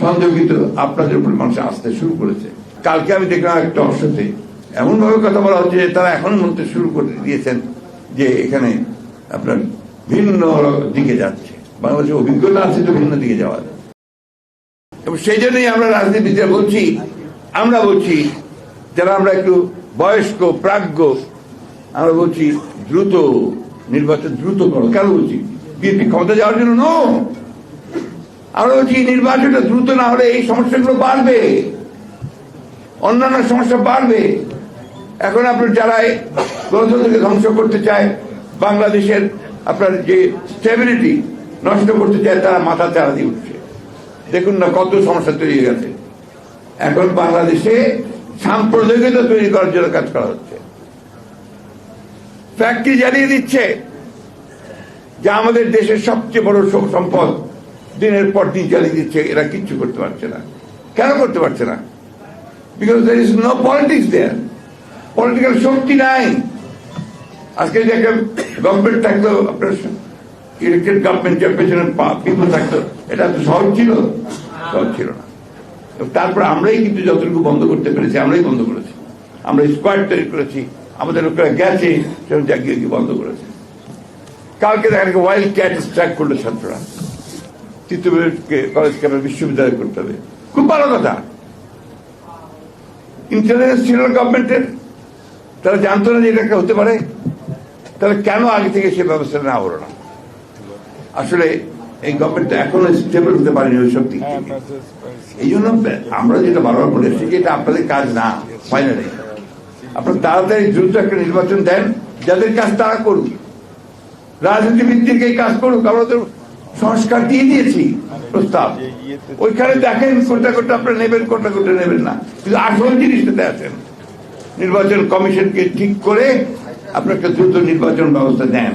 সন্দেহিত আপনাদের উপর মানুষ আসতে শুরু করেছে। কালকে আমি দেখলাম একটা অংশতে এমন ভাবে কথা বলা হচ্ছে যে তারা এখন বলতে শুরু করে দিয়েছেন যে এখানে আপনার ভিন্ন দিকে যাচ্ছে, বাংলাদেশের অভিজ্ঞতা আছে তো ভিন্ন দিকে যাওয়ার। এবং সেই জন্যই আমরা রাজনীতিবিদরা বলছি, আমরা বলছি যারা আমরা একটু বয়স্ক প্রাজ্ঞ, আমরা বলছি দ্রুত নির্বাচন দ্রুত করো। কেন বলছি? বিএনপি ক্ষমতা যাওয়ার জন্য ন, আমরা বলছি নির্বাচনটা দ্রুত না হলে এই সমস্যাগুলো বাড়বে, অন্যান্য সমস্যা বাড়বে। এখন আপনার যারা গণতন্ত্রকে ধ্বংস করতে চায়, বাংলাদেশের আপনার যে স্টেবিলিটি নষ্ট করতে চায়, তারা মাথা চারা দিয়ে উঠছে। দেখুন না কত সমস্যা তৈরি হয়ে গেছে। এখন বাংলাদেশে সাম্প্রদায়িকতা তৈরি করার জন্য কাজ করা হচ্ছে। ফ্যাক্টরি জ্বালিয়ে দিচ্ছে যা আমাদের দেশের সবচেয়ে বড় সম্পদ, দিনের পর দিন জ্বালিয়ে দিচ্ছে। এরা কিচ্ছু করতে পারছে না। কেন করতে পারছে না? Because there is no politics there. Political শক্তি নাই। আজকে যে একটা গভর্নমেন্ট থাকতো, আপনার ইলেকটেড গভর্নমেন্টের পেছনে পিপল থাকতো, এটা তো সহজ ছিল? সহজ ছিল না। তারপর আমরাই কিন্তু যতটুকু বন্ধ করতে পেরেছি, আমরাই বন্ধ করেছি। আমরা স্কোয়াড তৈরি করেছি, আমাদের লোকেরা গেছে, সেরকম জাগিয়ে গিয়ে বন্ধ করেছে। কালকে দেখা গেছে ওয়াইল্ড ক্যাট স্ট্রাইক করলো ছাত্ররা, তৃতীয়কে কলেজকে আমরা বিশ্ববিদ্যালয় করতে হবে। খুব ভালো কথা। ইন্টেলিজেন্স ছিল গভর্নমেন্টের, তারা জানতো না যে এটা একটা হতে পারে। তাহলে কেন আগে থেকে সে ব্যবস্থা নেওয়া হলো না? আসলে এই গভর্নমেন্ট এখনো স্টেবল হতে পারেনি ওই সব দিক থেকে। এই জন্য আমরা যেটা বারবার বলে এসেছি যে এটা আপনাদের কাজ না। ফাইনালি আপনার তাড়াতাড়ি দ্রুত একটা নির্বাচন দেন, যাদের কাজ তারা করুক, রাজনীতিবিদদের এই কাজ করুক। আমরা তো সংস্কার দিয়ে দিয়েছি প্রস্তাব, ওইখানে দেখেন কোনটা কোনটা আপনারা নেবেন, কোনটা কোনটা নেবেন না। কিন্তু আসল জিনিসটাতে আছেন, নির্বাচন কমিশনকে ঠিক করে আপনার একটা দ্রুত নির্বাচন ব্যবস্থা দেন।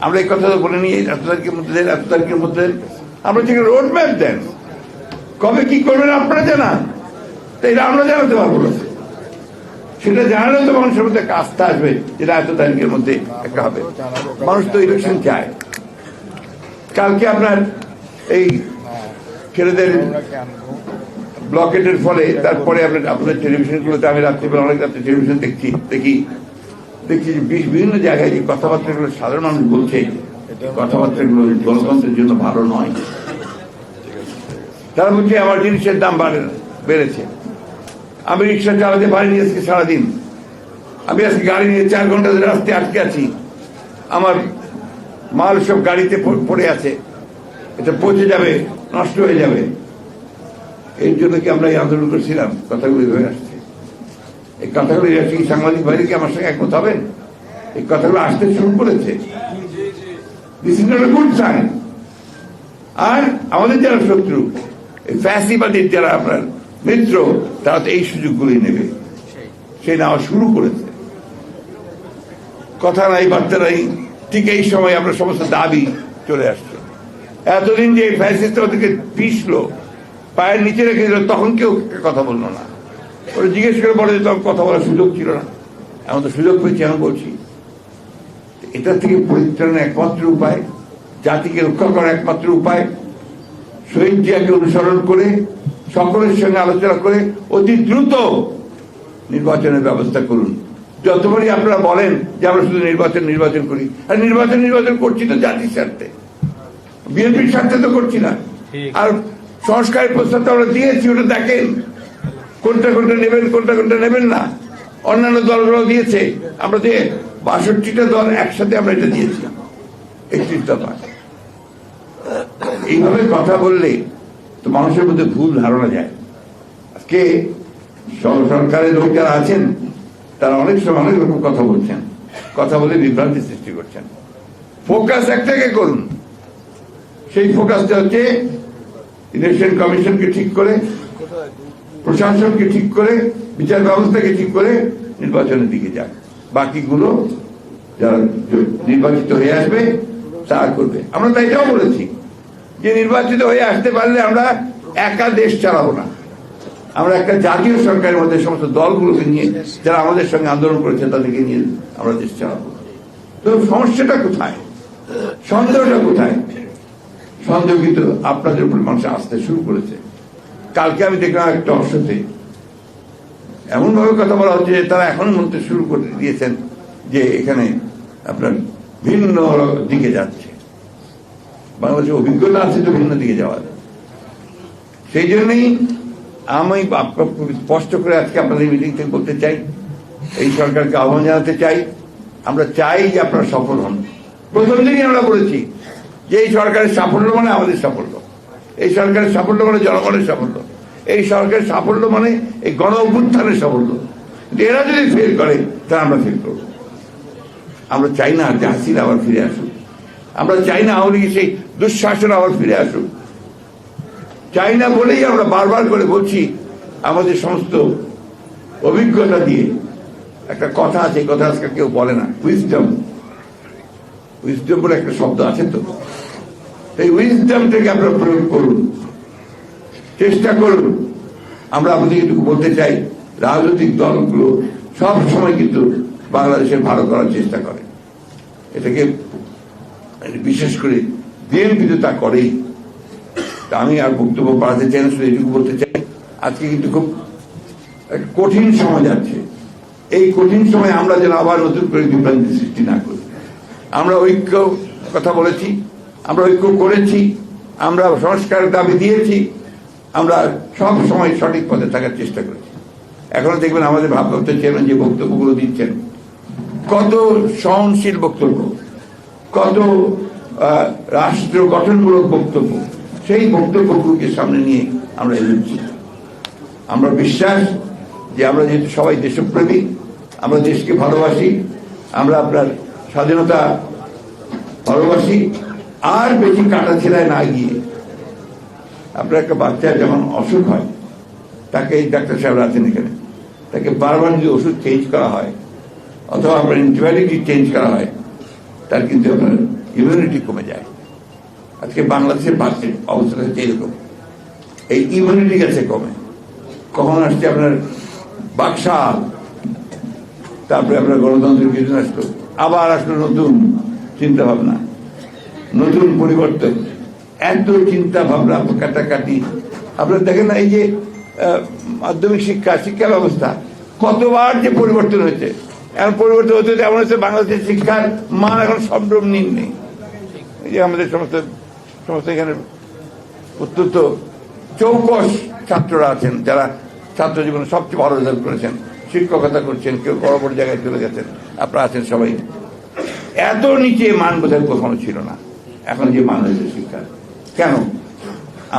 আমরা এই কথা বলে নিয়ে এত তারিখের মধ্যে দেন, এত তারিখের মধ্যে দেন। আমরা ঠিক রোড ম্যাপ দেন, কবে কি করবেন আপনারা জানান, তাই এটা আমরা জানাতে পারবো না। সেটা জানালে তো মানুষের মধ্যে একটা আস্থা আসবে, যেটা এত তারিখের মধ্যে একটা হবে। মানুষ তো ইলেকশন চায়। কালকে আপনার এই ছেলেদের ব্লকেটের ফলে তারপরে আপনার টেলিভিশনগুলোতে, আমি রাত্রিবেলা অনেক রাত্রে টেলিভিশন দেখি যে বিভিন্ন জায়গায় যে কথাবার্তাগুলো সাধারণ মানুষ বলছে, কথাবার্তাগুলো গণতন্ত্রের জন্য ভালো নয়। তারা বলছে আমার জিনিসের দাম বেড়েছে, আমি রিক্সা চালাতে পারিনি আজকে সারাদিন, আমি আজকে গাড়ি নিয়ে 4 ঘন্টা ধরে রাস্তায় আটকে আছি, আমার মাল সব গাড়িতে পড়ে আছে, এটা পচে যাবে, নষ্ট হয়ে যাবে। এই জন্য কি আমরা এই আন্দোলন করছিলাম? কথাগুলো হয়ে আসছে। এই কথাগুলো আসছে, সাংবাদিক ভাইরা কি আমার সঙ্গে একমত হবেন? এই কথাগুলো আসতে শুরু করেছে। This is not a good sign. আর আমাদের যারা শত্রু, এই ফ্যাসিবাদীর যারা আপনার মিত্র, তারা তো এই সুযোগগুলোই নেবে, সে নেওয়া শুরু করেছে। কথা নাই বার্তা নাই, ঠিক এই সময় আমরা সমস্ত দাবি চলে আসছে। এতদিন যে ফ্যাসিস্ট ওদেরকে পিষলো, পায়ের নিচে রেখে দিল, তখন কেউ কথা বললো না। ওরা জিজ্ঞেস করে বলে যে তখন কথা বলার সুযোগ ছিল না, এখন তো সুযোগ পেয়েছি, এখন বলছি। এটার থেকে পরিত্রাণের একমাত্র উপায়, জাতিকে রক্ষা করার একমাত্র উপায়, শহীদ জিয়াকে অনুসরণ করে, সকলের সঙ্গে আলোচনা করে অতি দ্রুত নির্বাচনের ব্যবস্থা করুন। যতবারই আপনারা বলেন যে আমরা শুধু নির্বাচন করি, আর নির্বাচন করছি তো জাতির স্বার্থে, বিএনপির স্বার্থে তো করছি না। আর সংস্কারের প্রস্তাবটা আমরা দিয়েছি, ওটা দেখেন কোনটা কোনটা নেবেন, কোনটা কোনটা নেবেন না। অন্যান্য দলগুলো দিয়েছে, আমরা যে 62টা দল একসাথে আমরা এটা দিয়েছিলাম 31 দফা। এইভাবে কথা বললে তো মানুষের মধ্যে ভুল ধারণা যায়। আজকে সরকারের লোক যারা আছেন, তারা অনেক সময় অনেক রকম কথা বলছেন, কথা বলে বিভ্রান্তি সৃষ্টি করছেন। ফোকাস একটাকে করুন। সেই ফোকাসটা হচ্ছে ইলেকশন কমিশনকে ঠিক করে, প্রশাসনকে ঠিক করে, বিচার ব্যবস্থাকে ঠিক করে নির্বাচনের দিকে যাক। বাকিগুলো যারা নির্বাচিত হয়ে আসবে তারা করবে। আমরা তাই এটাও বলেছি যে নির্বাচিত হয়ে আসতে পারলে আমরা একা দেশ চালাবো না, আমরা একটা জাতীয় সরকারের মধ্যে সমস্ত দলগুলোকে নিয়ে, যারা আমাদের সঙ্গে আন্দোলন করেছে তাদেরকে নিয়ে আমরা দেশ চালাবো। তো সমস্যাটা কোথায়, সন্দেহটা কোথায়? সন্দেহ কিন্তু আপনাদের উপর মানুষ আসতে শুরু করেছে। কালকে আমি দেখলাম একটা অংশতে এমনভাবে কথা বলা হচ্ছে যে তারা এখন মনতে শুরু করে দিয়েছেন যে এখানে আপনার ভিন্ন দিকে যাচ্ছে। বাংলাদেশের অভিজ্ঞতা আছে তো ভিন্ন দিকে যাওয়ার। সেই জন্যই আমি স্পষ্ট করে আজকে আপনাদের মিটিং থেকে বলতে চাই, এই সরকারকে আহ্বান জানাতে চাই, আমরা চাই যে আপনারা সফল হন। প্রথম দিনই আমরা বলেছি যে এই সরকারের সাফল্য মানে আমাদের সাফল্য, এই সরকারের সাফল্য মানে জনগণের সাফল্য, এই সরকারের সাফল্য মানে এই গণ অভ্যুত্থানের সাফল্য। এরা যদি ফেল করে তাহলে আমরা ফেল করব। আমরা চাই না যে হাসিনা আবার ফিরে আসুক, আমরা চাই না আওয়ামী লীগের সেই দুঃশাসন আবার ফিরে আসুক, চাই না বলেই আমরা বারবার করে বলছি। আমাদের সমস্ত অভিজ্ঞতা দিয়ে একটা কথা আছে, এই কথা আজকে কেউ বলে না, উইজডম। উইজডম বলে একটা শব্দ আছে, তো এই উইজডমটাকে আপনারা প্রয়োগ করুন, চেষ্টা করুন। আমরা আপনাদের এটুকু বলতে চাই, রাজনৈতিক দলগুলো সব সময় কিন্তু বাংলাদেশের ভালো করার চেষ্টা করে, এটাকে বিশেষ করে বিএনপি তো তা করেই। আমি আর বক্তব্য বাড়াতে চাই না, শুধু এটুকু বলতে চাই, আজকে কিন্তু খুব কঠিন সময় যাচ্ছে। এই কঠিন সময় আমরা যেন আবার নতুন করে বিভ্রান্তি সৃষ্টি না করি। আমরা ঐক্য কথা বলেছি, আমরা ঐক্য করেছি, আমরা সংস্কারের দাবি দিয়েছি, আমরা সব সময় সঠিক পথে থাকার চেষ্টা করেছি। এখনো দেখবেন আমাদের ভারপ্রাপ্ত চেয়ারম্যান যে বক্তব্যগুলো দিচ্ছেন, কত সহনশীল বক্তব্য, কত রাষ্ট্র গঠনমূলক বক্তব্য, সেই বক্তব্যগুলোকে সামনে নিয়ে আমরা এগোচ্ছি। আমরা বিশ্বাস যে আমরা যেহেতু সবাই দেশপ্রেমী, আমরা দেশকে ভালোবাসি, আমরা আপনার স্বাধীনতা ভালোবাসি, আর বেশি কাটা ছেড়ায় না গিয়ে আপনার একটা বাচ্চা যখন অসুখ হয়, তাকে এই ডাক্তার সাহেব আছেন এখানে, তাকে বারবার যদি ওষুধ চেঞ্জ করা হয় অথবা আপনার অ্যান্টিবায়োটিক চেঞ্জ করা হয়, তার কিন্তু আপনার ইমিউনিটি কমে যায়। আজকে বাংলাদেশের অবস্থা হচ্ছে এরকম, এই ইমিউনিটি গেছে কমে। কখন আসছে আপনার বাকশাল, তারপরে আপনার গণতন্ত্রের কিছু আসলো, আবার আসলো নতুন চিন্তা ভাবনা, নতুন পরিবর্তন, এত চিন্তা ভাবনা কাটাকাটি। আপনারা দেখেন না, এই যে মাধ্যমিক শিক্ষা ব্যবস্থা কতবার যে পরিবর্তন হয়েছে, এখন পরিবর্তন হতে হতে এমন হচ্ছে বাংলাদেশের শিক্ষার মান এখন সম্ভ্রম নেই। এই যে আমাদের সমস্ত এখানে অত্যন্ত চৌকস ছাত্ররা আছেন, যারা ছাত্র জীবনে সবচেয়ে ভালো রেজাল্ট করেছেন, শিক্ষকতা করছেন, কেউ বড় বড় জায়গায় চলে গেছেন, আপনারা আছেন সবাই। এত নিচে মান বোধহয় কখনো ছিল না, এখন যে মান হয়েছে শিক্ষার। কেন?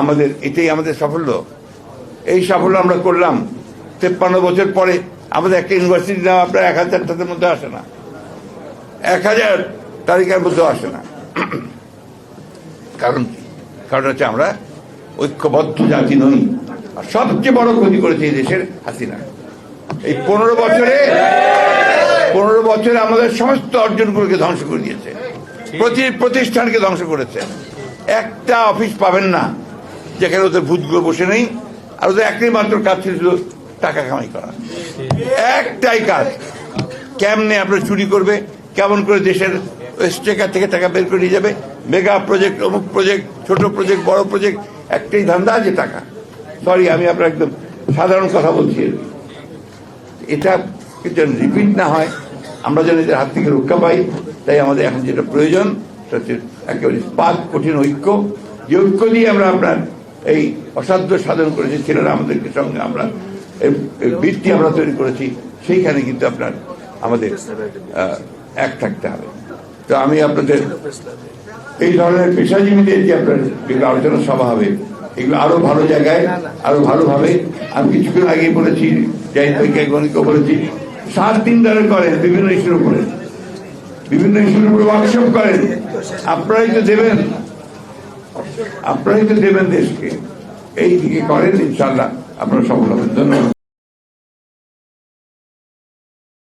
আমাদের এটাই আমাদের সাফল্য। এই সাফল্য আমরা করলাম 53 বছর পরে। আমাদের একটা ইউনিভার্সিটি নাম আপনার 1000টার মধ্যে আসে না, 1000 তালিকার মধ্যে আসে না। কারণ কি? কারণ হচ্ছে আমরা ঐক্যবদ্ধ জাতি নই। আর সবচেয়ে বড় ক্ষতি করেছে এই দেশের হাসিনা। এই 15 বছরে আমাদের সমস্ত অর্জনগুলোকে ধ্বংস করে দিয়েছে, প্রতিষ্ঠানকে ধ্বংস করেছে। একটা অফিস পাবেন না যেখানে ওদের ভূতগুলো বসে নেই, আর ওদের একটাই মাত্র কাজ ছিল টাকা কামাই করা। একটাই কাজ, কেমনে আপনার চুরি করবে, কেমন করে দেশের স্টেকার থেকে টাকা বের করে নিয়ে যাবে, মেগা প্রজেক্ট, অমুক প্রজেক্ট, ছোট প্রজেক্ট, বড় প্রজেক্ট, একটাই ধান্দা আছে টাকা। সরি, আমি আপনার একদম সাধারণ কথা বলছি। এটা যেন রিপিট না হয়, আমরা যেন এদের হাত থেকে রক্ষা পাই, তাই আমাদের এখন যেটা প্রয়োজন সেটা হচ্ছে একেবারে ইস্পাত কঠিন ঐক্য। যে ঐক্য দিয়ে আমরা আপনার এই অসাধ্য সাধন করেছি, ছেলেরা আমাদেরকে সঙ্গে আমরা ভিত্তি আমরা তৈরি করেছি, সেইখানে কিন্তু আপনার আমাদের এক থাকতে হবে। তো আমি আপনাদের এই ধরনের পেশাজীবীদের যে আপনার যেগুলো আলোচনা সভা হবে, এগুলো আরো ভালো জায়গায়, আরো ভালোভাবে। আমি কিছুক্ষণ আগেই বলেছি, জাহিদ ভাইকে গণিত বলেছি, 7 দিন ধরে করেন বিভিন্ন ইস্যুর উপরে, ওয়ার্কশপ করেন। আপনারাই তো দেবেন দেশকে, এই দিকে করেন, ইনশাল্লাহ আপনারা সফল হবেন। ধন্যবাদ।